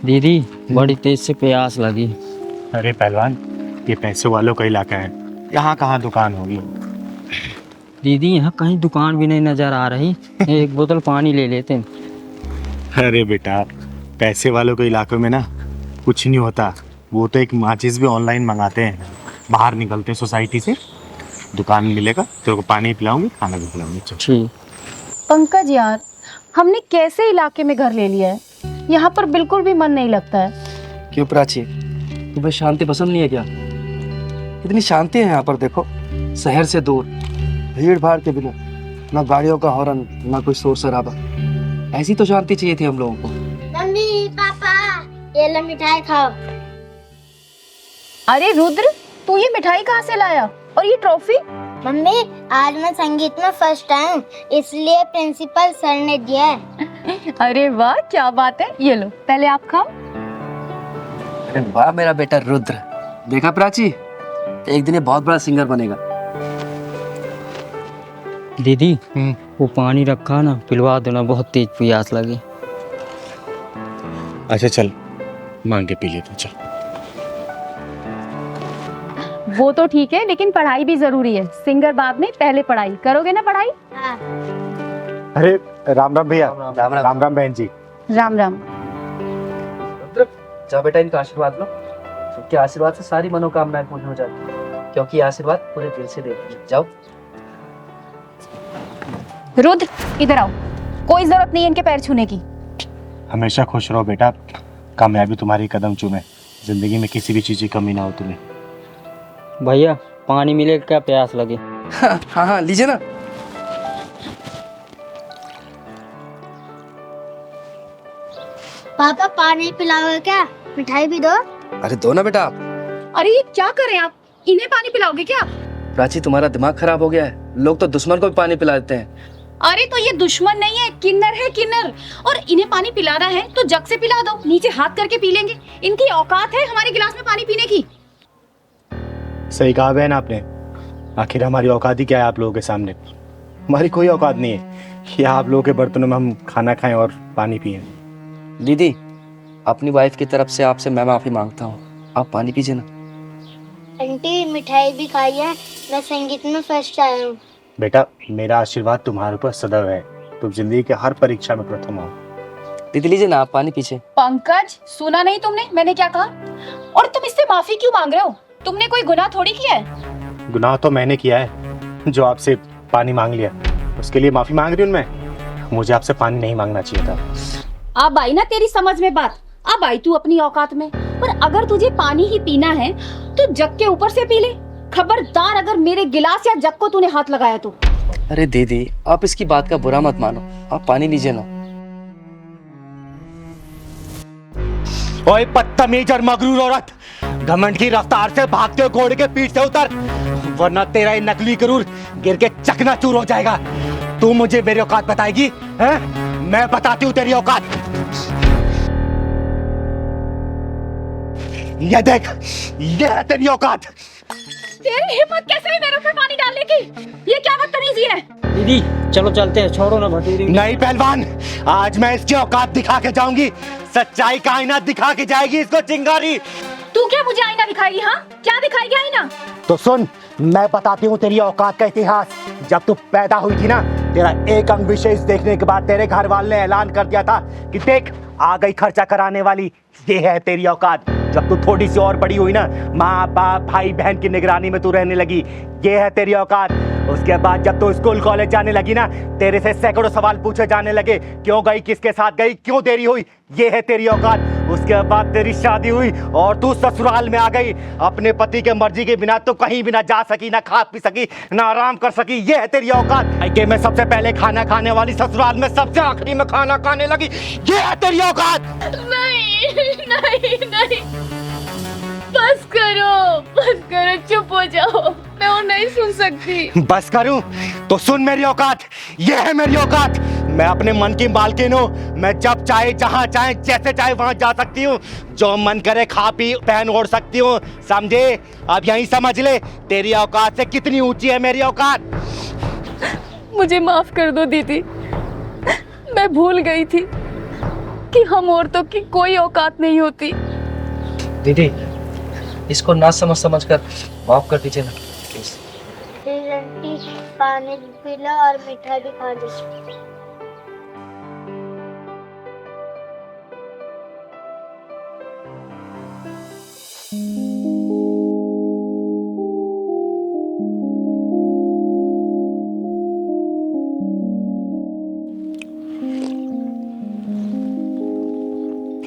दीदी बड़ी तेज से प्यास लगी। अरे पहलवान, ये पैसे वालों का इलाका है, यहाँ कहाँ दुकान होगी। दीदी यहाँ कहीं दुकान भी नहीं नजर आ रही। एक बोतल पानी ले लेते हैं। अरे बेटा, पैसे वालों के इलाकों में ना कुछ नहीं होता। वो तो एक माचिस भी ऑनलाइन मंगाते हैं, बाहर निकलते हैं सोसाइटी से, दुकान मिलेगा, तेरे को पानी पिलाऊंगी, खाना भी खिलाऊंगी। चल। ठीक। पंकज यार, हमने कैसे इलाके में घर ले लिया है, यहाँ पर बिल्कुल भी मन नहीं लगता है। क्यों प्राची, तुम्हें शांति पसंद नहीं है क्या? इतनी शांति है यहाँ पर, देखो, शहर से दूर, भीड़ भाड़ के बिना, ना गाड़ियों का हॉर्न, ना कोई शोर शराबा। ऐसी तो शांति चाहिए थी हम लोगों को। मम्मी पापा, ये लो मिठाई खाओ। अरे रुद्र, तू ये मिठाई कहाँ से लाया और ये ट्रॉफी? मम्मी, आज मैं संगीत में फर्स्ट आया, इसलिए प्रिंसिपल सर ने दिया है। अरे वाह, क्या बात है। ये लो, पहले आप खाओ। अरे वाह मेरा बेटा रुद्र, देखा प्राची, एक दिन ये बहुत बड़ा सिंगर बनेगा। दीदी वो पानी रखा ना, पिलवा दो ना, बहुत तेज प्यास लगी। अच्छा चल, मांग के पी लेते, चल। वो तो ठीक है, लेकिन पढ़ाई भी जरूरी है। सिंगर बाद में, पहले पढ़ाई करोगे ना। पढ़ाई। हाँ। अरे राम राम भैया। राम राम। राम राम बहन जी। राम राम। रुद्र, जा बेटा, इनका आशीर्वाद लो। इनके आशीर्वाद से सारी मनोकामनाएं पूर्ण हो जाती हैं, क्योंकि ये आशीर्वाद पूरे दिल से देते हैं। जाओ। रुद्र, इधर आओ। कोई जरूरत नहीं है इनके पैर छूने की। हमेशा खुश रहो बेटा, कामयाबी तुम्हारी कदम चूमे, जिंदगी में किसी भी चीज की कमी ना हो तुम्हें। भैया पानी मिलेगा क्या, प्यास लगी। हाँ हाँ, लीजिए ना। पापा पानी पिलाओगे क्या? मिठाई भी दो। अरे दो ना बेटा आप। अरे ये क्या करें आप? इन्हें पानी पिलाओगे क्या? प्राची, तुम्हारा दिमाग खराब हो गया है। लोग तो दुश्मन को भी पानी पिला देते हैं। अरे तो ये दुश्मन नहीं है, किन्नर है, किन्नर। और इन्हें पानी पिलाना है तो जग से पिला दो, नीचे हाथ करके पी लेंगे। इनकी औकात है हमारे गिलास में पानी पीने की। सही कहा बहन आपने। आखिर हमारी औकात ही क्या है आप लोगों के सामने? हमारी कोई औकात नहीं है कि आप लोगों के बर्तनों में हम खाना खाएं और पानी पिएं। दीदी, अपनी वाइफ की तरफ से आपसे मैं माफी मांगता हूँ। आप पानी पीजिए ना। आंटी मिठाई भी खाई है, मैं संगीत में फर्स्ट आया हूँ। बेटा, मेरा आशीर्वाद तुम्हारे ऊपर सदैव है, तुम जिंदगी के हर परीक्षा में प्रथम आओ। दीदी लीजिए ना, आप पानी पीछे। पंकज, सुना नहीं तुमने मैंने क्या कहा? और तुम इससे माफी क्यों मांग रहे हो? तुमने कोई गुनाह थोड़ी किया है। गुनाह तो मैंने किया है, जो आपसे पानी मांग लिया, उसके लिए माफी मांग रही हूँ मैं। मुझे आपसे पानी नहीं मांगना चाहिए था। अब आई ना तेरी समझ में बात, अब आई तू अपनी औकात में। पर अगर तुझे पानी ही पीना है तो जग के ऊपर से पी ले। खबरदार अगर मेरे गिलास या जग को तूने हाथ लगाया तो। अरे दीदी, आप इसकी बात का बुरा मत मानो, आप पानी लीजिए ना। ओए बदतमीज और मगरूर औरत, घमंड की रफ्तार से भागते हुए घोड़े के पीठ से उतर, वरना तेरा ये नकली गरूर गिर के चकनाचूर हो जाएगा। तू मुझे मेरी औकात बताएगी, हैं? मैं बताती हूँ तेरी औकात। ये देख, ये है तेरी औकात। तेरी हिम्मत कैसे है मेरे ऊपर पानी डालने की? ये क्या बदतमीजी है? दीदी चलो चलते हैं, छोड़ो ना भतीजी। नहीं पहलवान, आज मैं इसकी औकात दिखा के जाऊंगी। सच्चाई का आईना दिखा के जाएगी इसको चिंगारी। तू क्या मुझे आईना दिखाएगी? हाँ, क्या दिखाएगी आईना? तो सुन, मैं बताती हूँ तेरी औकात का इतिहास। जब तू पैदा हुई थी ना, तेरा एक अंग विशेष देखने के बाद तेरे घर वाले ने ऐलान कर दिया था कि देख, आ गई खर्चा कराने वाली, ये है तेरी औकात। जब तू थोड़ी सी और बड़ी हुई ना, माँ बाप भाई बहन की निगरानी में तू रहने लगी, ये है तेरी औकात। उसके बाद जब तू स्कूल कॉलेज जाने लगी ना, तेरे से सैकड़ों सवाल पूछे जाने लगे, क्यों गई, किसके साथ गई, क्यों देरी हुई, ये है तेरी औकात। उसके बाद तेरी शादी हुई और तू ससुराल में आ गई। अपने पति के मर्जी के बिना तो कहीं भी ना जा सकी, ना खा पी सकी, ना आराम कर सकी, ये है तेरी औकात। मायके में सबसे पहले खाना खाने वाली, ससुराल में सबसे आखिरी में खाना खाने लगी, ये है तेरी औकात। नहीं नहीं नहीं, बस करो, चुप हो जाओ, मैं और नहीं सुन सकती। बस करूं तो सुन मेरी औकात, ये है मेरी औकात। मैं अपने मन की मालकिन हूँ। मैं जब चाहे, जहाँ चाहे, जैसे चाहे वहां जा सकती हूँ। जो मन करे खा पी पहन ओढ़ सकती हूँ, समझे? अब यहीं समझ ले तेरी औकात से कितनी ऊंची है मेरी औकात। मुझे माफ कर दो दीदी, मैं भूल गई थी। कि हम औरतों की कोई औकात नहीं होती। दीदी, इसको ना समझ कर माफ कर दीजिए ना प्लीज। प्लीज आंटी, पानी भी पी लो और मीठा भी खा लो।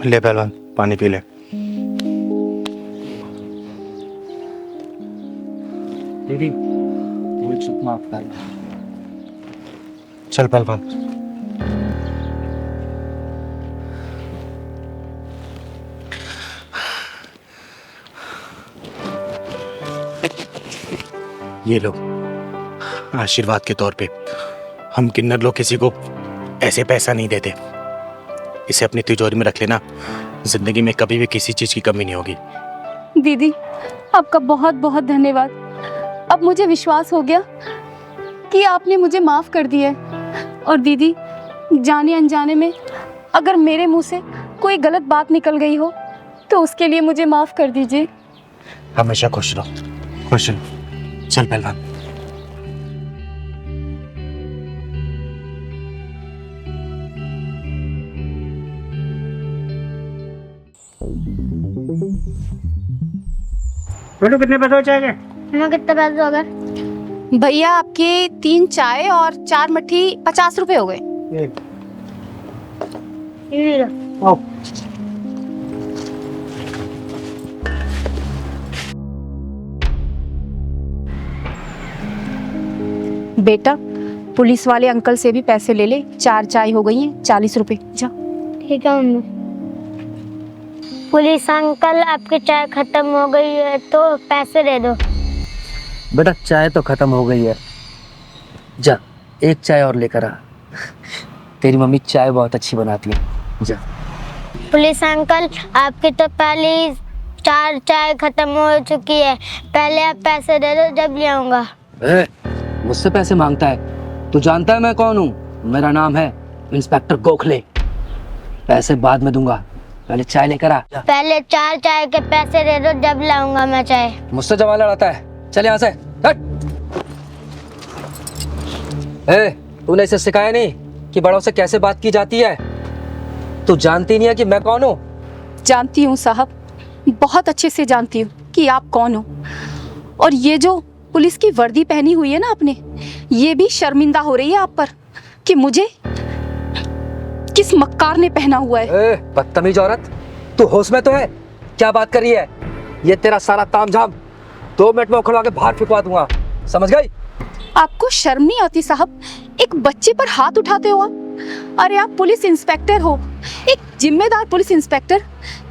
ले पहलवान, पानी पी ले। दीदी, भूल चूक माफ कर। चल पहलवान। ये लो, आशीर्वाद के तौर पे। हम किन्नर लोग किसी को ऐसे पैसा नहीं देते। इसे अपनी तिजोरी में रख लेना, जिंदगी में कभी भी किसी चीज की कमी नहीं होगी। दीदी, आपका बहुत बहुत धन्यवाद। अब मुझे विश्वास हो गया कि आपने मुझे माफ कर दिया है। और दीदी, जाने अनजाने में अगर मेरे मुंह से कोई गलत बात निकल गई हो तो उसके लिए मुझे माफ कर दीजिए। हमेशा खुश रहो, खुश रहो। चल पहलवान। बेटू कितने पैसे हो जाएंगे? हमें कितने पैसे हो गए? भैया, आपके 3 चाय और 4 मट्ठी 50 रुपए हो गए। ये लो। बेटा, पुलिस वाले अंकल से भी पैसे ले ले। 4 चाय हो गई हैं 40 रुपए। जा। ठीक है मम्मी। पुलिस अंकल, आपकी चाय खत्म हो गई है तो पैसे दे दो। बेटा, चाय तो खत्म हो गई है, जा एक चाय और लेकर आ। तेरी मम्मी चाय बहुत अच्छी बनाती है, जा। पुलिस अंकल, आपकी तो पहले 4 चाय खत्म हो चुकी है। पहले आप पैसे दे दो, जब ले आऊंगा। मुझसे पैसे मांगता है? तू जानता है मैं कौन हूँ? मेरा नाम है इंस्पेक्टर गोखले। पैसे बाद में दूंगा, पहले चाय लेकर आ। पहले 4 चाय के पैसे दे दो, जब लाऊंगा मैं चाय। मुझसे जवान लड़ाता है, चल यहाँ से हट। तूने इसे सिखाया नहीं कि बड़ों से कैसे बात की जाती है? तू जानती नहीं है कि मैं कौन हूँ? जानती हूँ साहब, बहुत अच्छे से जानती हूँ कि आप कौन हो। और ये जो पुलिस की वर्दी पहनी हुई है ना आपने, ये भी शर्मिंदा हो रही है आप पर कि मुझे किस मक्कार ने पहना हुआ है। बदतमीज औरत, तू होश में तो है? क्या बात कर रही है? ये तेरा सारा तामझाम 2 मिनट में उखड़वा के बाहर फेंकवा दूंगा, समझ गई? आपको शर्म नहीं आती साहब? एक बच्चे पर हाथ उठाते हो आप। अरे आप पुलिस इंस्पेक्टर हो, एक जिम्मेदार पुलिस इंस्पेक्टर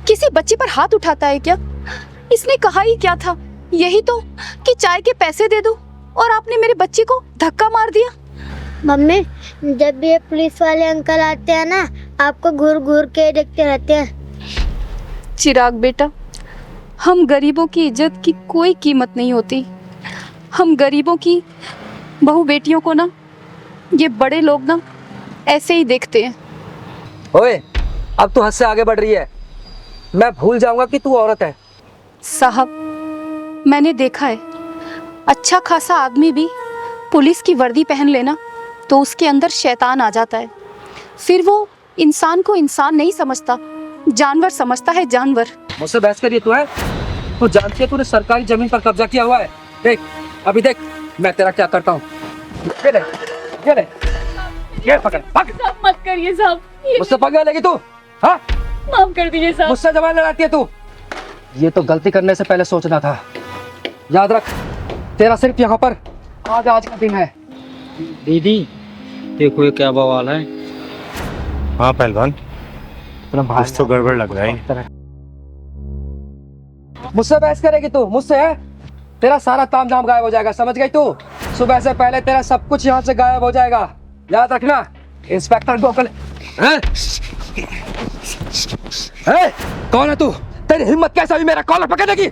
किसी बच्चे पर हाथ उठाता है क्या? इसने कहा ही क्या था? यही तो कि चाय के पैसे दे दो, और आपने मेरे बच्चे को धक्का मार दिया। मम्मी, जब भी ये पुलिस वाले अंकल आते हैं ना, आपको घूर घूर के देखते रहते हैं। चिराग बेटा, हम गरीबों की इज्जत की कोई कीमत नहीं होती। हम गरीबों की बहू बेटियों को ना, ये बड़े लोग ना ऐसे ही देखते हैं। ओए, अब तू हद से आगे बढ़ रही है। मैं भूल जाऊंगा कि तू औरत है। साहब, मैंने देखा है, अच्छा खासा आदमी भी पुलिस की वर्दी पहन लेना तो उसके अंदर शैतान आ जाता है। फिर वो इंसान को इंसान नहीं समझता, जानवर समझता है, जानवर। मुझसे बहस करिए तू है? तू जानती है तूने सरकारी जमीन पर कब्जा किया हुआ है? देख, अभी देख मैं तेरा क्या करता हूँ। ये ले, ये ले, ये पकड़, पकड़। मत करिए साहब, मुझसे पकड़ लेगी तू? हाँ, माफ कर दीजिए साहब। मुझसे जवान लड़ाती है तू? ये तो गलती करने से पहले सोचना था। याद रख, तेरा सिर्फ यहाँ पर आज का दिन है। दीदी, देखो ये क्या बवाल है। हाँ पहलवान, कुछ तो गड़बड़ लग रहा है। मुझसे बहस करेगी तू? मुझसे है? तेरा सारा तामझाम गायब हो जाएगा, समझ गई तू? सुबह से पहले तेरा सब कुछ यहाँ से गायब हो जाएगा, याद रखना। इंस्पेक्टर गोखले। कौन है तू? तेरी हिम्मत कैसे हुई मेरा कॉलर पकड़ने की?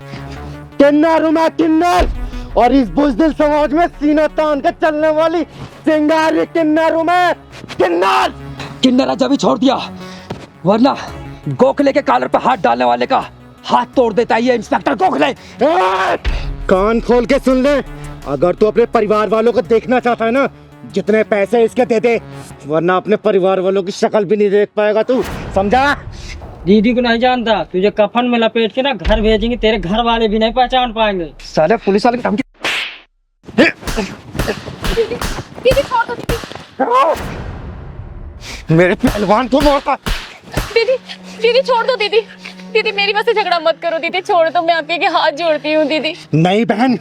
किन्नर हूं मैं, किन्नर। और इस बुज़दिल समाज में सीना तान के चलने वाली सिंगारी किन्नर हूं मैं, किन्नर। किन्नर जब भी छोड़ दिया, वरना गोखले के कॉलर पे हाथ डालने वाले का हाथ तोड़ देता है ये इंस्पेक्टर गोखले। कान खोल के सुन ले, अगर तू अपने परिवार वालों को देखना चाहता है ना, जितने पैसे इसके दे दे, वरना अपने परिवार वालों की शक्ल भी नहीं देख पाएगा तू, समझा? दीदी को नहीं जानता, तुझे कफन में लपेट के ना घर भेजेंगे, तेरे घर वाले भी नहीं पहचान पाएंगे। साले पुलिस वाले की धमकी। दीदी छोड़ दो दीदी। मेरे पहलवान को मारता। दीदी दीदी छोड़ दो दीदी। दीदी मेरी वजह से झगड़ा मत करो दीदी, छोड़ दो, मैं आपके हाथ जोड़ती हूँ दीदी। नहीं बहन,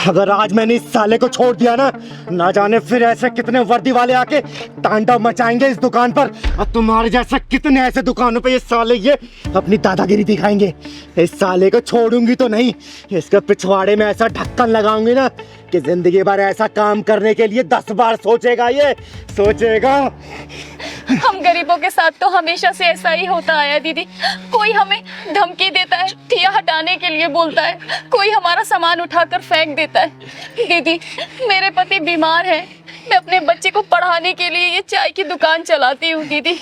अगर आज मैंने इस साले को छोड़ दिया ना जाने फिर ऐसे कितने वर्दी वाले आके तांडव मचाएंगे इस दुकान पर, और तुम्हारे जैसे कितने ऐसे दुकानों पे ये साले ये अपनी दादागिरी दिखाएंगे। इस साले को छोड़ूंगी तो नहीं, इसके पिछवाड़े में ऐसा ढक्कन लगाऊंगी ना कि जिंदगी भर ऐसा काम करने के लिए 10 बार सोचेगा, ये सोचेगा। हम गरीबों के साथ तो हमेशा से ऐसा ही होता आया दीदी। कोई हमें धमकी देता है, ठिया हटाने के लिए बोलता है, कोई हमारा सामान उठाकर फेंक देता है। दीदी मेरे पति बीमार है, मैं अपने बच्चे को पढ़ाने के लिए ये चाय की दुकान चलाती हूँ दीदी।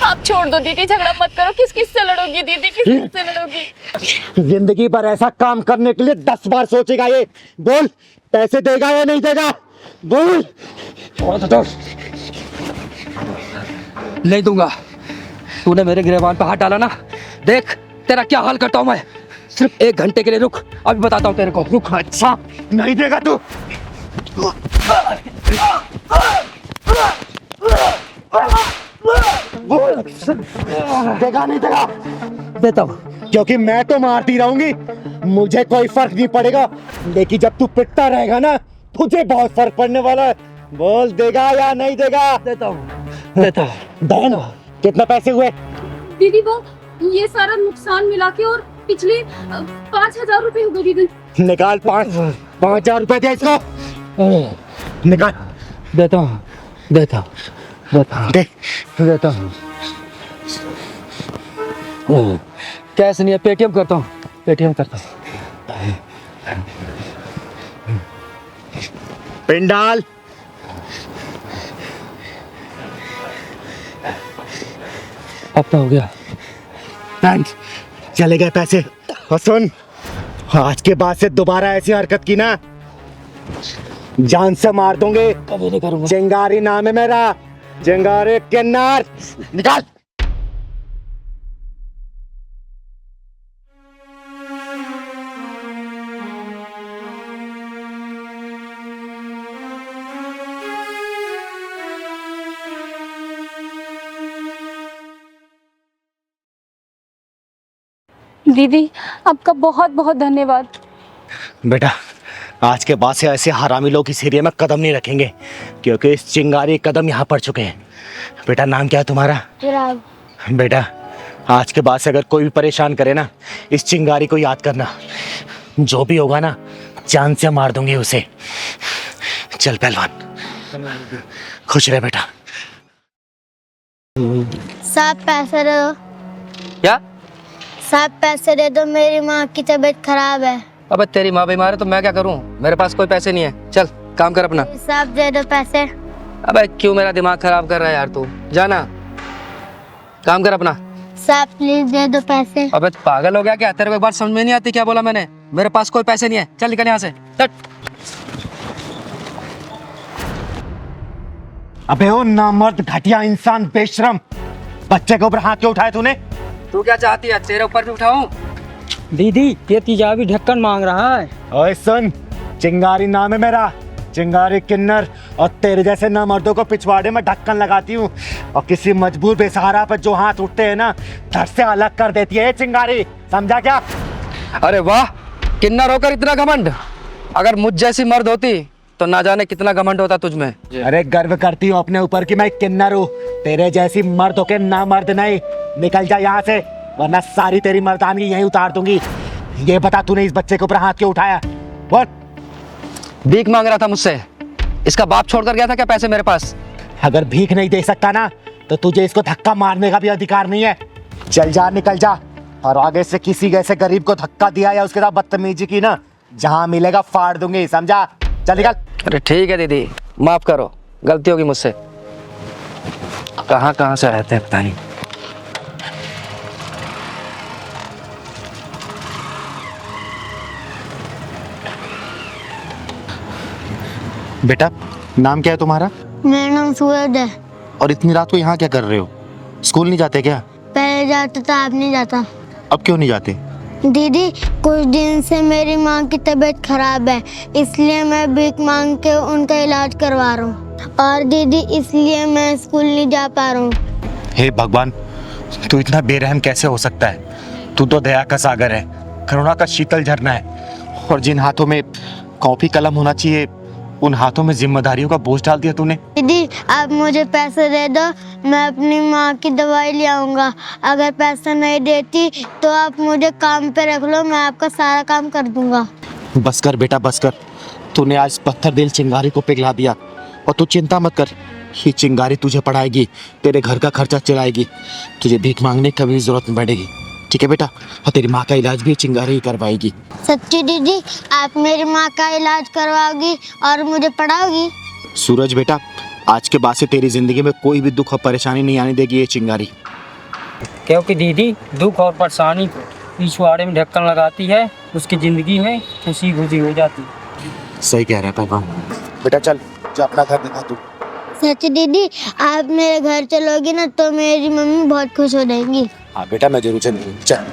आप छोड़ दो दीदी, झगड़ा मत करो। किस किस से लड़ोगी दीदी, किस किस से लड़ोगी? जिंदगी भर ऐसा काम करने के लिए 10 बार सोचेगा ये। बोल, पैसे देगा या नहीं देगा? बोल। नहीं दूंगा। तूने मेरे गिरबान पे हाथ डाला ना, देख तेरा क्या हाल करता हूं मैं। सिर्फ 1 घंटे के लिए रुक, अभी बताता हूं तेरे को। रुक। अच्छा, नहीं देगा तू? बोल, देगा नहीं देगा? देता हूं। क्योंकि मैं तो मारती रहूंगी, मुझे कोई फर्क नहीं पड़ेगा, लेकिन जब तू पिटता रहेगा ना, तुझे बहुत फर्क पड़ने वाला है। बोल, देगा या नहीं देगा? देता हूं। देता हूं। बहन, कितने पैसे हुए? दीदी वो ये सारा नुकसान मिला के और पिछले 5,000 रुपए हो गए दीदी। निकाल। 5,000 रुपए दे इसको, निकाल। देता हूं। देता हूं। देता हूं। दे। देता हूं। कैश नहीं है, पेटीएम करता हूं। पेटीएम करता हूं। पिन डाल। अब तो हो गया। थैंक्स, चले गए पैसे। और सुन, आज के बाद से दोबारा ऐसी हरकत की ना, जान से मार दूंगे। कभी नहीं करूंगा। चिंगारी नाम है मेरा, चिंगारी किन्नर। निकाल। दीदी आपका बहुत बहुत धन्यवाद। बेटा, आज के बाद से ऐसे हरामी लोग इस एरिया में कदम नहीं रखेंगे, क्योंकि इस चिंगारी कदम यहाँ पड़ चुके हैं। बेटा, नाम क्या है तुम्हारा? चिराग। बेटा, आज के बाद से अगर कोई भी परेशान करे ना, इस चिंगारी को याद करना। जो भी होगा ना, जान से मार दूंगी उसे। चल पहलवान, खुश रहे बेटा। साहब पैसे दे दो। क्या? साहब पैसे दे दो, मेरी माँ की तबीयत खराब है। अबे तेरी माँ बीमार है तो मैं क्या करूं? मेरे पास कोई पैसे नहीं है। चल काम कर अपना। साहब दे दो पैसे। अबे क्यों मेरा दिमाग खराब कर रहा है यार तू? जाना, काम कर अपना। साहब प्लीज दे दो पैसे। अबे पागल हो गया क्या? तेरे को एक बार समझ में नहीं आती क्या बोला मैंने? मेरे पास कोई पैसे नहीं है। चल निकल यहाँ से। चल। अबे ओ नामर्द, घटिया इंसान, बेशरम, बच्चे के ऊपर हाथ क्यों उठाए तूने? तू क्या चाहती है, तेरे ऊपर भी उठाऊं? दीदी ये तेजाबी ढक्कन मांग रहा है। ओए सुन, चिंगारी नाम है मेरा, चिंगारी किन्नर, और तेरे जैसे नामर्दों को पिछवाड़े में ढक्कन लगाती हूँ, और किसी मजबूर बेसहारा पर जो हाथ उठते हैं ना, धड़ से अलग कर देती है ये चिंगारी, समझा क्या? अरे वाह, किन्नर होकर इतना घमंड। अगर मुझ जैसी मर्द होती तो ना जाने कितना घमंड होता तुझ में। अरे गर्व करती हूँ अपने ऊपर कि मैं किन्नर हूँ, तेरे जैसी मर्द होके ना मर्द नहीं। निकल जा यहाँ से, वरना सारी तेरी मर्दानगी यहीं उतार दूंगी। ये बता, तूने इस बच्चे के ऊपर हाथ क्यों उठाया? बोल। भीख मांग रहा था मुझसे। इसका बाप छोड़कर गया था क्या पैसे मेरे पास? अगर भीख नहीं दे सकता ना, तो तुझे इसको धक्का मारने का भी अधिकार नहीं है। चल जा, निकल जा, और आगे से किसी ऐसे गरीब को धक्का दिया या उसके साथ बदतमीजी की ना, जहाँ मिलेगा फाड़ दूंगी, समझा? चल निकल। अरे ठीक है दीदी, माफ करो, गलती होगी मुझसे। कहाँ कहाँ से आए थे पता नहीं। बेटा नाम क्या है तुम्हारा? मेरा नाम सूरज है। और इतनी रात को यहाँ क्या कर रहे हो? स्कूल नहीं जाते क्या? पहले जाता था, अब नहीं जाता। अब क्यों नहीं जाते? दीदी कुछ दिन से मेरी माँ की तबीयत खराब है, इसलिए मैं भीख मांग के उनका इलाज करवा रहा हूँ। और दीदी इसलिए मैं स्कूल नहीं जा पा रहा हूँ। हे भगवान, तू इतना बेरहम कैसे हो सकता है? तू तो दया का सागर है, करुणा का शीतल झरना है। और जिन हाथों में कॉपी कलम होना चाहिए, उन हाथों में जिम्मेदारियों का बोझ डाल दिया तूने। दीदी आप मुझे पैसे दे दो, मैं अपनी माँ की दवाई ले आऊँगा। अगर पैसा नहीं देती तो आप मुझे काम पे रख लो, मैं आपका सारा काम कर दूँगा। बस कर बेटा बस कर। तूने आज पत्थर दिल चिंगारी को पिघला दिया। और तू चिंता मत कर, ये चिंगारी तुझे पढ़ाएगी, तेरे घर का खर्चा चलाएगी, तुझे भीख मांगने की कभी जरूरत नहीं पड़ेगी। ठीक है बेटा? और तेरी माँ का इलाज भी चिंगारी ही करवाएगी। सच्ची दीदी आप मेरी माँ का इलाज करवाओगी और मुझे पढ़ाओगी? सूरज बेटा, आज के बाद से तेरी जिंदगी में कोई भी दुख और परेशानी नहीं आने देगी ये चिंगारी। क्योंकि दीदी दुख और परेशानी को पिछवाड़े में ढक्कन लगाती है, उसकी ज़िंदगी में खुशी खुशी हो जाती है। सही कह रहा है पहलवान। बेटा चल जा अपना घर दिखा तू। सच्ची दीदी आप मेरे घर चलोगी ना तो मेरी मम्मी बहुत खुश हो जाएंगी। हाँ बेटा मैं जरूर चलूंगी, चल।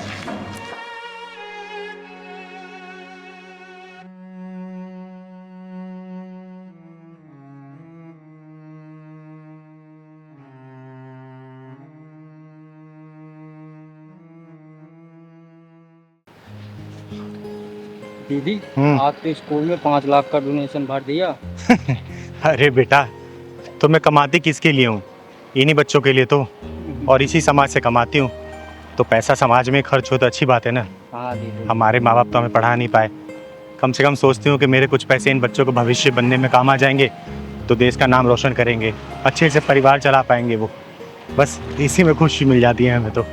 दीदी आपके स्कूल में 5 लाख का डोनेशन भर दिया। अरे बेटा, तो मैं कमाती किसके लिए हूँ? इन्हीं बच्चों के लिए तो, और इसी समाज से कमाती हूँ। तो पैसा समाज में खर्च हो तो अच्छी बात है ना। हाँ दीदी। हमारे माँ बाप तो हमें पढ़ा नहीं पाए, कम से कम सोचती हूँ कि मेरे कुछ पैसे इन बच्चों को भविष्य बनने में काम आ जाएंगे, तो देश का नाम रोशन करेंगे, अच्छे से परिवार चला पाएंगे वो। बस इसी में खुशी मिल जाती है हमें तो।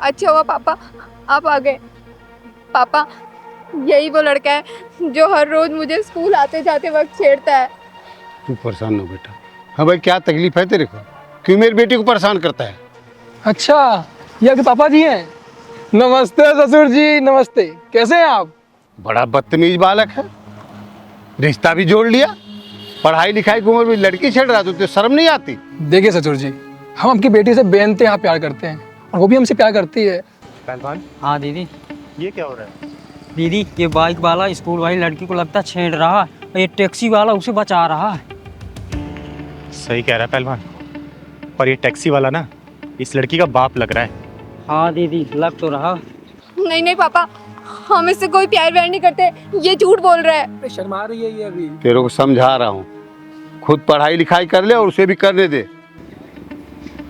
अच्छा हुआ पापा आप आ गए। पापा यही वो लड़का है जो हर रोज मुझे स्कूल आते जाते वक्त छेड़ता है। तू परेशान न हो बेटा। हाँ भाई क्या तकलीफ है तेरे को? क्यों मेरी बेटी को परेशान करता है? अच्छा ये आपके पापा जी हैं? नमस्ते ससुर जी, नमस्ते। कैसे हैं आप? बड़ा बदतमीज बालक है, रिश्ता भी जोड़ लिया। पढ़ाई लिखाई की उम्र में लड़की छेड़ रहा, तो शर्म नहीं आती? देखिए ससुर जी, हम आपकी बेटी से बेइंतहा प्यार करते हैं और वो भी हमसे प्यार करती है। पहलवान हाँ दीदी। ये क्या हो रहा है? दीदी ये बाइक वाला स्कूल वाली लड़की को लगता छेड़ रहा है, और ये टैक्सी वाला उसे बचा रहा है। सही कह रहा है पहलवान, पर ये टैक्सी वाला ना इस लड़की का बाप लग रहा है। हाँ दीदी लग तो रहा। नहीं नहीं पापा, हम इससे कोई प्यार व्यार नहीं करते, ये झूठ बोल रहा है। शर्मा रही है ये अभी। तेरे को समझा रहा हूँ, खुद पढ़ाई लिखाई कर ले और उसे भी करने दे।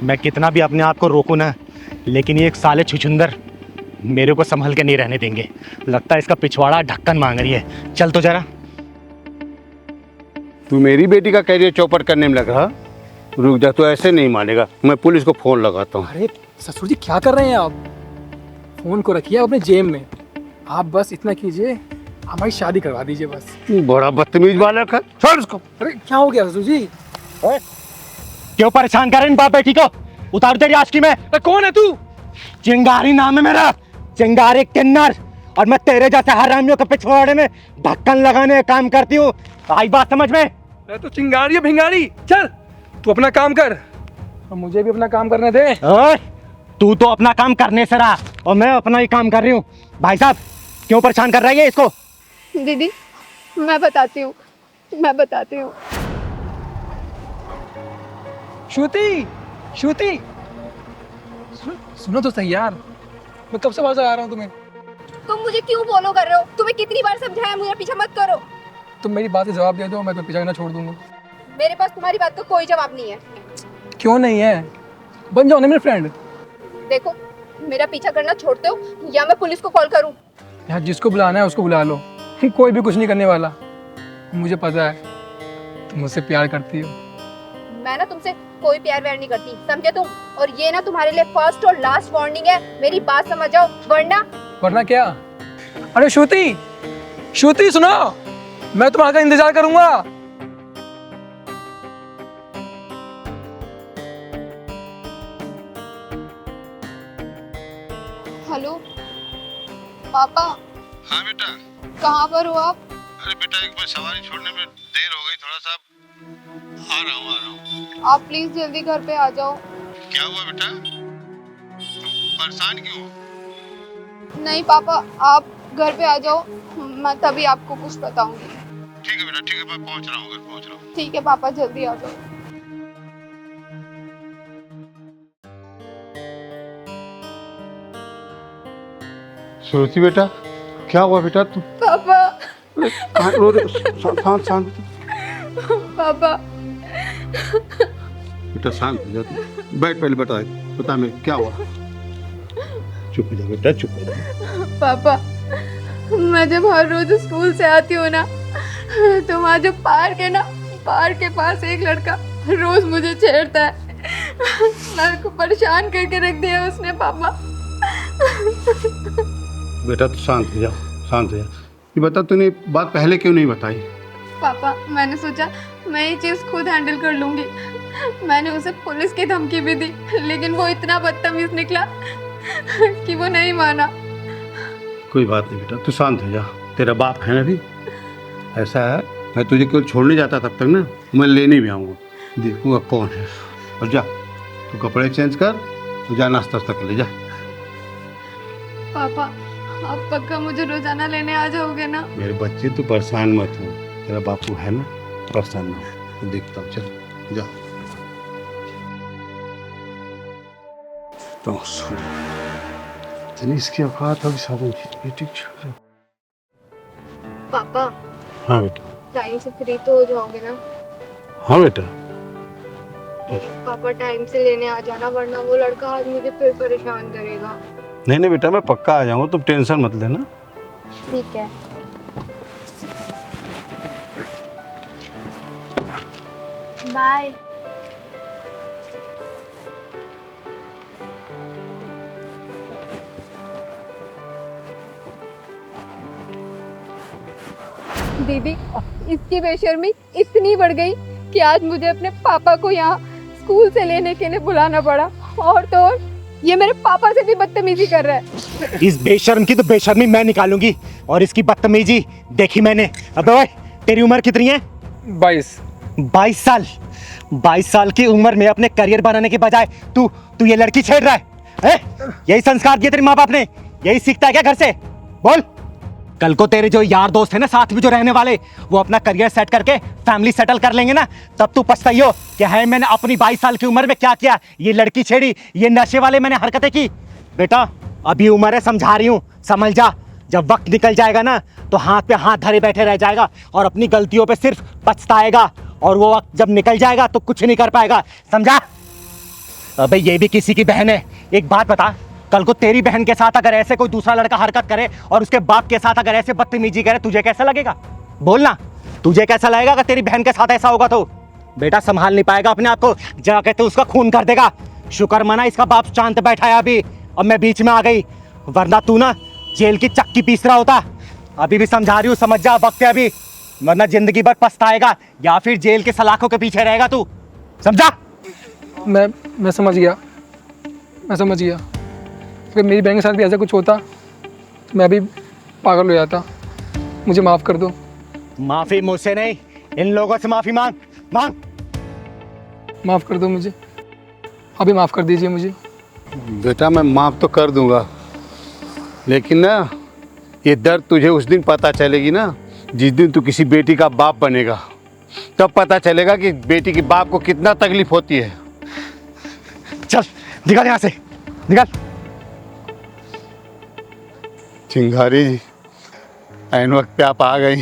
मैं कितना भी अपने आप को रोकूं ना, लेकिन ये एक साले छुछुंदर मेरे को संभल के नहीं रहने देंगे। लगता है इसका पिछवाड़ा ढक्कन मांग रही है। चल तो जरा। तू मेरी बेटी का करियर चौपट करने में लग रहा? रुक जा, तो ऐसे नहीं मानेगा, मैं पुलिस को फोन लगाता हूँ। अरे ससुर जी क्या कर रहे हैं आप? फोन को रखिए अपने जेब में। आप बस इतना कीजिए, हमारी शादी करवा दीजिए बस। बड़ा बदतमीज बालक है, छोड़ उसको। अरे क्या हो गया ससुर जी? क्यों परेशान कर रहे हैं बाप बेटी को? उतार तेरी आशिकी में। अरे कौन है तू? चिंगारी नाम है मेरा, चिंगारी किन्नर। और मैं तेरे जैसे हरामियों के पिछवाड़े में ढक्कन लगाने का काम करती हूँ। आई बात समझ में? मैं तो चिंगारी है भिंगारी। चल तू अपना काम कर और मुझे भी अपना काम करने दे। ओए, तू तो अपना काम करने से रहा और मैं अपना ही काम कर रही हूँ। भाई साहब क्यों परेशान कर रही है इसको? दीदी मैं बताती हूँ, मैं बताती हूँ। श्रुति, श्रुति सुनो तो सही यार, मैं कब से आवाज आ रहा हूँ तुम्हें। तुम मुझे क्यों फॉलो कर रहे हो? तुम्हें कितनी बार समझाया मुझे पीछा मत करो। तुम मेरी बात का जवाब दे दो, मैं तो पीछा करना छोड़ दूंगा। मेरे पास तुम्हारी बात का कोई जवाब नहीं है। क्यों नहीं है? बन जाओ ना मेरे फ्रेंड। देखो मेरा पीछा करना छोड़ते हो या मैं पुलिस को कॉल करूं? यार जिसको बुलाना है उसको बुला लो, कोई भी कुछ नहीं करने वाला। मुझे पता है तुम मुझसे प्यार करती हो। मैं ना तुमसे कोई प्यार व्यार नहीं करती, समझे तुम? और ये ना तुम्हारे लिए फर्स्ट और लास्ट वार्निंग है, मेरी बात समझ जाओ वरना क्या? अरे श्रुति, श्रुति सुनो, मैं तुम्हारा इंतजार करूंगा। हेलो पापा। हाँ बेटा। कहाँ पर हो आप? अरे बेटा एक बार सवारी छोड़ने में देर हो गई, थोड़ा सा आ रहा हूँ। आप प्लीज जल्दी घर पे आ जाओ। क्या हुआ बेटा, परेशान क्यों हो? नहीं पापा, आप घर पे आ जाओ, मैं तभी आपको कुछ बताऊंगी। ठीक है बेटा, ठीक है, मैं पहुंच रहा हूँ, घर पहुंच रहा हूँ। ठीक है पापा, जल्दी आ जाओ। श्रुति बेटा, क्या हुआ बेटा? तू पापा, कहाँ रो रही? शांत शांत पापा, बेटा, शांत हो जा तू। बैठ, पहले बता मैं क्या हुआ। चुप हो जा बेटा, चुप हो जा। पापा, मैं जब हर रोज स्कूल से आती हूँ ना, तो वहाँ जो पार्क है ना, पार्क के पास एक लड़का रोज मुझे छेड़ता है। मेरे को परेशान करके रख दिया उसने पापा। बेटा तू शांत हो जा, शांत हो जा। ये बता, तूने बात पहले क्यों नहीं बताई? पापा, मैंने सोचा मैं ये चीज़ खुद हैंडल कर लूँगी। मैंने उसे पुलिस की धमकी भी दी, लेकिन वो इतना बदतमीज निकला कि वो नहीं माना। कोई बात नहीं बेटा, तू शांत हो जा। तेरा बाप है ना भी, ऐसा है, मैं तुझे केवल छोड़ने जाता तब तक ना, मैं लेने भी आऊँगा, देखूँगा कौन है। और जा, तू कपड़े चेंज कर, तू जा नाश्ता वास्ता कर ले जा। पापा, आप पक्का मुझे रोजाना लेने आ जाओगे ना? मेरे बच्चे तू परेशान मत हो, तेरा बापू है ना, परेशान ना हो। तो देखता हूँ, चल जा। तो इसकी औकात अभी साधन बेटी। पापा, हाँ बेटा। टाइम से फ्री तो हो जाओगे ना? हाँ बेटा। पापा टाइम से लेने आ जाना, वरना वो लड़का आज मुझे फिर परेशान करेगा। नहीं बेटा, मैं पक्का आ जाऊंगा, तुम टेंशन मत लेना। ठीक है। बाय। दीदी, इसकी बेशर्मी इतनी बढ़ गई कि आज मुझे अपने पापा को यहाँ स्कूल से लेने के लिए बुलाना पड़ा। और तो और ये मेरे पापा से भी बदतमीजी कर रहा है। इस बेशर्म की तो बेशर्मी मैं निकालूंगी, और इसकी बदतमीजी देखी मैंने। अबे ओए, तेरी उम्र कितनी है? 22 साल। 22 साल की उम्र में अपने करियर बनाने के बजाय तू ये लड़की छेड़ रहा है? यही संस्कार दिए तेरे माँ बाप ने? यही सीखता है क्या घर से? बोल। कल को तेरे जो यार दोस्त है ना, साथ में जो रहने वाले, वो अपना करियर सेट करके फैमिली सेटल कर लेंगे ना, तब तू पछताइयो कि है मैंने अपनी 22 साल की उम्र में क्या किया। ये लड़की छेड़ी, ये नशे वाले मैंने हरकतें की। बेटा अभी उम्र है, समझा रही हूँ, समझ जा। जब वक्त निकल जाएगा ना, तो हाथ पे हाथ धरे बैठे रह जाएगा और अपनी गलतियों पे सिर्फ पछताएगा, और वो वक्त जब निकल जाएगा तो कुछ नहीं कर पाएगा, समझा? अबे ये भी किसी की बहन है। एक बात बता, कल को तेरी बहन के साथ अगर ऐसे कोई दूसरा लड़का हरकत करे और उसके बाप के साथ अगर ऐसे बदतमीजी करे, तुझे कैसा लगेगा? बोलना, तुझे कैसा लगेगा अगर तेरी बहन के साथ ऐसा होगा? तो बेटा संभाल नहीं पाएगा अपने आप को, जाके तो उसका खून कर देगा। शुक्र मना इसका बाप शांत बैठा है अभी, और मैं बीच में आ गई, वरना तू ना जेल की चक्की पीस रहा होता। अभी भी समझा रही हूँ, समझ जा, वक्त है अभी, वरना जिंदगी भर पछताएगा या फिर जेल के सलाखों के पीछे रहेगा तू, समझा? मैं समझ गया, मैं समझ गया। अगर मेरी बहन के साथ भी ऐसा कुछ होता तो मैं भी पागल हो जाता। मुझे माफ़ कर दो। माफी मुझसे नहीं, इन लोगों से माफी मांग। माफ़ कर दो मुझे, अभी माफ़ कर दीजिए मुझे। बेटा मैं माफ़ तो कर दूंगा, लेकिन ना ये दर्द तुझे उस दिन पता चलेगी ना, जिस दिन तू किसी बेटी का बाप बनेगा, तब पता चलेगा कि बेटी के बाप को कितना तकलीफ होती है। चल निकल यहाँ से, निकल। चिंगारी जी, ऐन वक्त पे आप आ गई।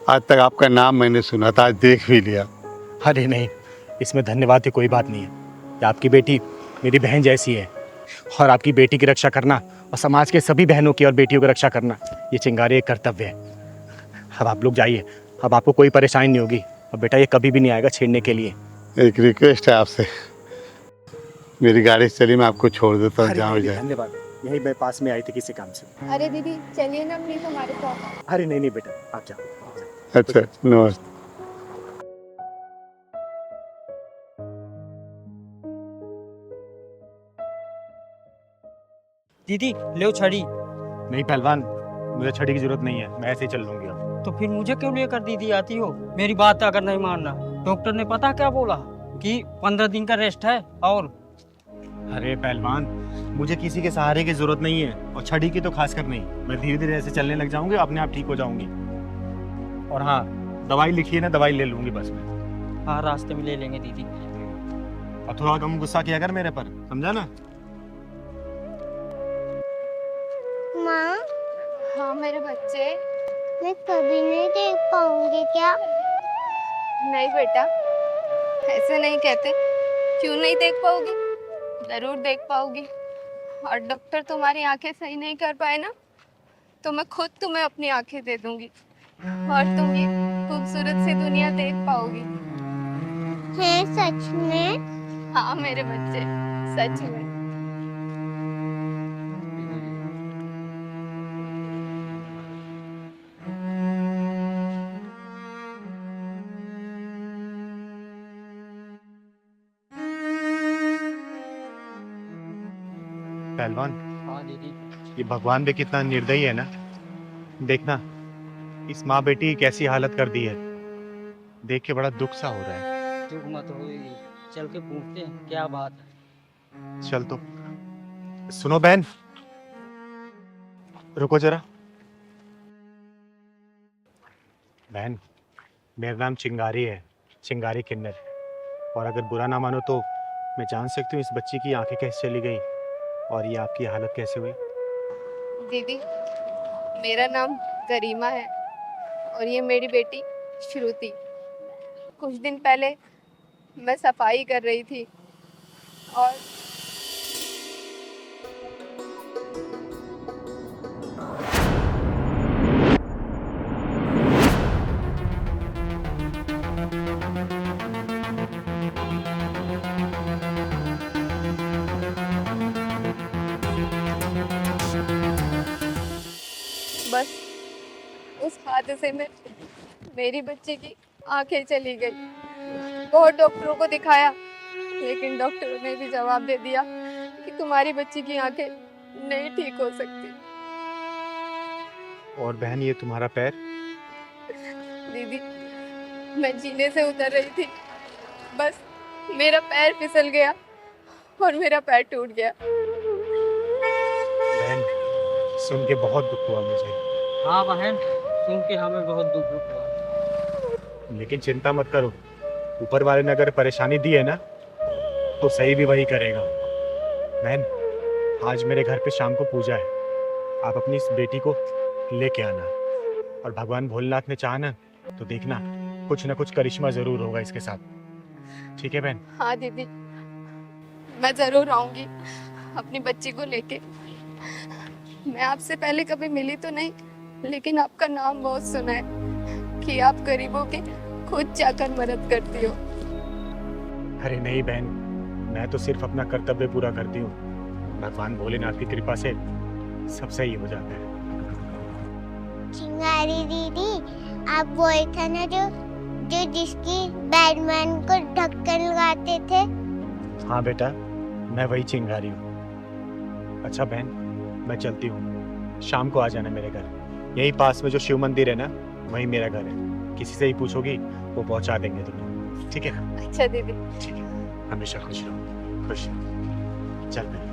आज तक आपका नाम मैंने सुना था, आज देख भी लिया। अरे नहीं, इसमें धन्यवाद की कोई बात नहीं है। ये आपकी बेटी मेरी बहन जैसी है, और आपकी बेटी की रक्षा करना और समाज के सभी बहनों की और बेटियों की रक्षा करना, ये चिंगारी एक कर्तव्य है। अब आप लोग जाइए, अब आपको कोई परेशानी नहीं होगी, और बेटा ये कभी भी नहीं आएगा छेड़ने के लिए। एक रिक्वेस्ट है आपसे, मेरी गाड़ी से चली, मैं आपको छोड़ देता हूँ, जहाँ जाए। धन्यवाद, यही मैं पास में आई थी किसी काम से। अरे दीदी चलिए ना प्लीज हमारे साथ। अरे नहीं बेटा, आप जाओ। अच्छा नमस्ते। दीदी ले छड़ी। नहीं पहलवान, मुझे छड़ी की जरूरत नहीं है, मैं ऐसे ही चल लूंगी अब। तो फिर मुझे क्यों लेकर दीदी आती हो? मेरी बात अगर नहीं मानना, डॉक्टर ने पता क्या बोला कि 15 दिन का रेस्ट है। और अरे पहलवान, मुझे किसी के सहारे की जरूरत नहीं है, और छड़ी की तो खासकर नहीं। मैं धीरे धीरे ऐसे चलने लग जाऊंगी, अपने आप ठीक हो जाऊंगी। और हाँ, दवाई लिखी है ना, दवाई ले लूंगी बस में। हाँ, रास्ते में ले लेंगे दीदी। और थोड़ा कम गुस्सा किया कर मेरे पर, समझा ना? माँ, हाँ मेरे बच्चे। मैं कभी नहीं देख पाऊंगी क्या? नहीं बेटा, ऐसे नहीं कहते। क्यों नहीं देख पाओगी? जरूर देख पाओगी। और डॉक्टर तुम्हारी आंखें सही नहीं कर पाए ना, तो मैं खुद तुम्हें अपनी आंखें दे दूंगी और तुम ये खूबसूरत सी दुनिया देख पाओगी। है सच में? हाँ मेरे बच्चे, सच में। पहलवान, हाँ दीदी। ये भगवान भी कितना निर्दयी है ना। देखना, इस माँ बेटी की कैसी हालत कर दी है। देख के बड़ा दुख सा हो रहा है। दुख मत हो, चल के पूछते हैं क्या बात है। चल तो। सुनो बहन, रुको जरा। बहन, मेरा नाम चिंगारी है, चिंगारी किन्नर। और अगर बुरा ना मानो तो मैं जान सकती हूँ इस बच्ची की आंखें कैसे चली गई और ये आपकी हालत कैसे हुई? दीदी, मेरा नाम करीमा है और ये मेरी बेटी श्रुति। कुछ दिन पहले मैं सफाई कर रही थी और बस उस हादसे में मेरी बच्ची की आंखें चली गई। बहुत डॉक्टरों को दिखाया, लेकिन डॉक्टरों ने भी जवाब दे दिया कि तुम्हारी बच्ची की आंखें नहीं ठीक हो सकती। और बहन, ये तुम्हारा पैर? दीदी, मैं जीने से उतर रही थी, बस मेरा पैर फिसल गया और मेरा पैर टूट गया। बहन, सुन के बहुत दुख हुआ मुझे। हाँ बहन, सुन के हमें बहुत दुख हुआ। लेकिन चिंता मत करो, ऊपर वाले ने अगर परेशानी दी है ना, तो सही भी वही करेगा। बहन, आज मेरे घर पे शाम को पूजा है, आप अपनी इस बेटी को लेके आना। और भगवान भोलेनाथ ने चाहा ना, तो देखना कुछ ना कुछ करिश्मा जरूर होगा इसके साथ। ठीक है बहन? हाँ दीदी, मैं जरूर आऊंगी अपनी बच्ची को लेके। मैं आपसे पहले कभी मिली तो नहीं, लेकिन आपका नाम बहुत सुना है कि आप गरीबों के खुद जाकर मदद करती हो। अरे नहीं बहन, मैं तो सिर्फ अपना कर्तव्य पूरा करती हूँ। भगवान भोलेनाथ की कृपा से सब सही हो जाता है। चिंगारी दीदी, आप वही था ना जो जिसकी बैटमैन को ढक्कन लगाते थे? हाँ बेटा, मैं वही चिंगारी हूँ। अच्छा बहन, मैं चलती हूँ, शाम को आ जाना मेरे घर। यही पास में जो शिव मंदिर है ना, वही मेरा घर है। किसी से ही पूछोगी, वो पहुंचा देंगे तुम्हें। ठीक है? अच्छा दीदी। ठीक है, हमेशा खुश रहो। खुश रहो। चल बहन।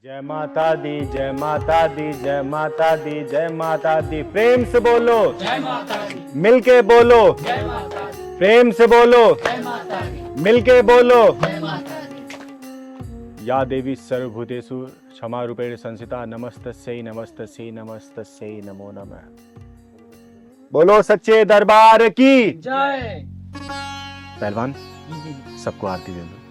जय माता दी, जय माता दी, जय माता दी, जय माता दी। प्रेम से बोलो जय माता दी। मिलके बोलो जय माता दी। प्रेम से बोलो जय माता दी। मिलके बोलो जय माता दी। या देवी सर्वभूतेषु क्षमा रूपेण संस्थिता, नमस्तस्यै नमस्तस्यै नमस्तस्यै नमो नमः। बोलो सच्चे दरबार की जय। पहलवान, सबको आरती दे दो।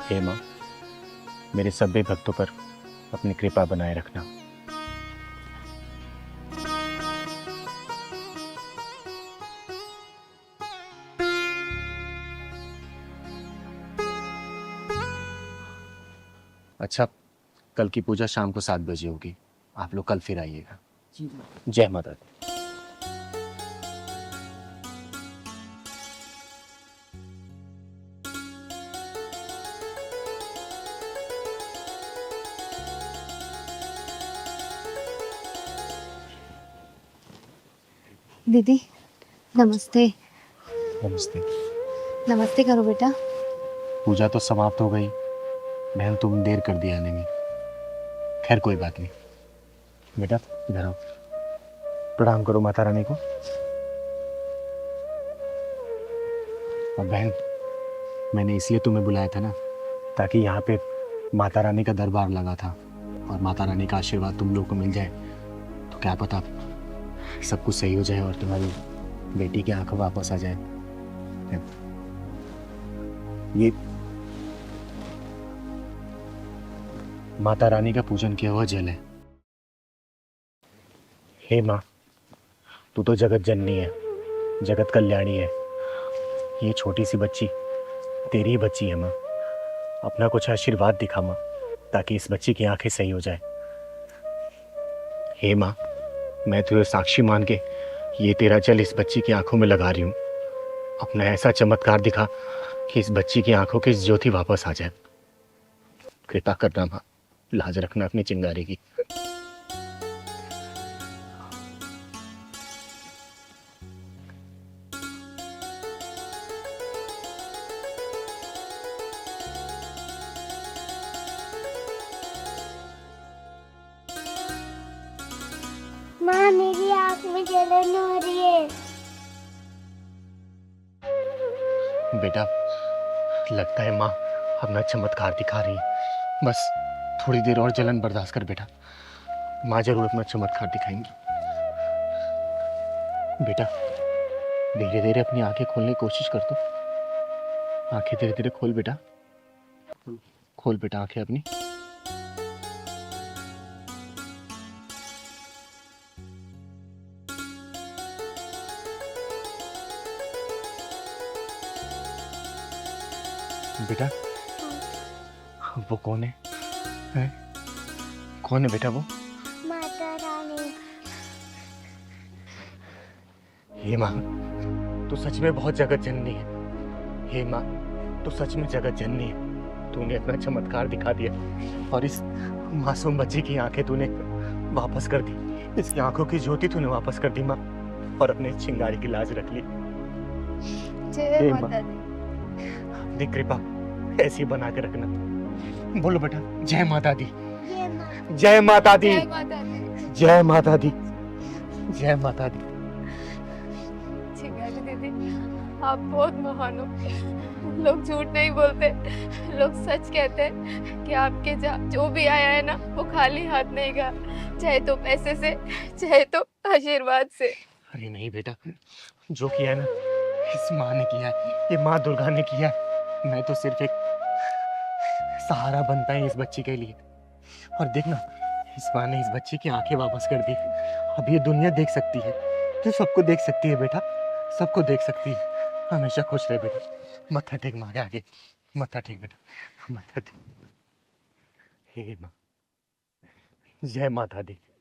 हे माँ, मेरे सभी भक्तों पर अपनी कृपा बनाए रखना। अच्छा, कल की पूजा शाम को 7 बजे होगी। आप लोग कल फिर आइएगा। जय माता दी। दीदी नमस्ते। नमस्ते। नमस्ते करो बेटा। पूजा तो समाप्त हो गई, बहन तुम देर कर दी आने में। खैर कोई बात नहीं। बेटा इधर आओ, प्रणाम करो माता रानी को। और बहन, मैंने इसलिए तुम्हें बुलाया था ना, ताकि यहाँ पे माता रानी का दरबार लगा था और माता रानी का आशीर्वाद तुम लोग को मिल जाए तो क्या पता सब कुछ सही हो जाए और तुम्हारी बेटी की आंखें वापस आ जाए। ये माता रानी का पूजन किया हुआ जल है। हे माँ, तू तो जगत जननी है, जगत कल्याणी है। ये छोटी सी बच्ची तेरी ही बच्ची है माँ। अपना कुछ आशीर्वाद दिखा माँ, ताकि इस बच्ची की आंखें सही हो जाए। हे माँ, मैं तुझे साक्षी मान के ये तेरा जल इस बच्ची की आंखों में लगा रही हूँ। अपना ऐसा चमत्कार दिखा कि इस बच्ची की आंखों की ज्योति वापस आ जाए। कृपा करना माँ, लाज रखना अपनी चिंगारी की। माँ मेरी आँख में जलन हो रही है। बेटा, लगता है माँ अपना चमत्कार दिखा रही है। बस थोड़ी देर और जलन बर्दाश्त कर बेटा, माँ जरूर अपना चमत्कार दिखाएंगी। बेटा धीरे धीरे अपनी आंखें खोलने की कोशिश कर दो। आंखें धीरे धीरे खोल बेटा, खोल बेटा आंखें अपनी। बेटा वो कौन है? हैं? कौन है बेटा वो? माता रानी। हे माँ, तू सच में बहुत जगत जननी है। हे माँ, तू सच में जगत जननी है। तूने अपना चमत्कार दिखा दिया और इस मासूम बच्ची की आंखें तूने वापस कर दी। इसकी आंखों की ज्योति तूने वापस कर दी माँ, और अपने चिंगारी की लाज रख ली। जय माता दी। अपनी कृपा ऐसी बना के रखना। बोलो बेटा, जय माता दी, जय माता दी, जय माता दी। जय माता दी, जय माता दी। चिंगारी दीदी, आप बहुत महान हो। लोग झूठ नहीं बोलते, लोग सच कहते हैं कि आपके जो भी आया है ना, वो खाली हाथ नहीं गया, चाहे तो पैसे से, चाहे तो आशीर्वाद से। अरे नहीं बेटा, जो किया है ना इस माँ ने किया है, ये माँ दुर्गा ने किया है। मैं तो सिर्फ एक सहारा बनता है इस बच्ची के लिए। और देखना, इस माँ ने इस बच्ची की आंखें वापस कर दी। अब ये दुनिया देख सकती है, तो सबको देख सकती है बेटा, सबको देख सकती है। हमेशा खुश रहे बेटा। मत्था टेक माँ के आगे, मत्था टेक बेटा, मत्था टेक। हे माँ, जय माता दी।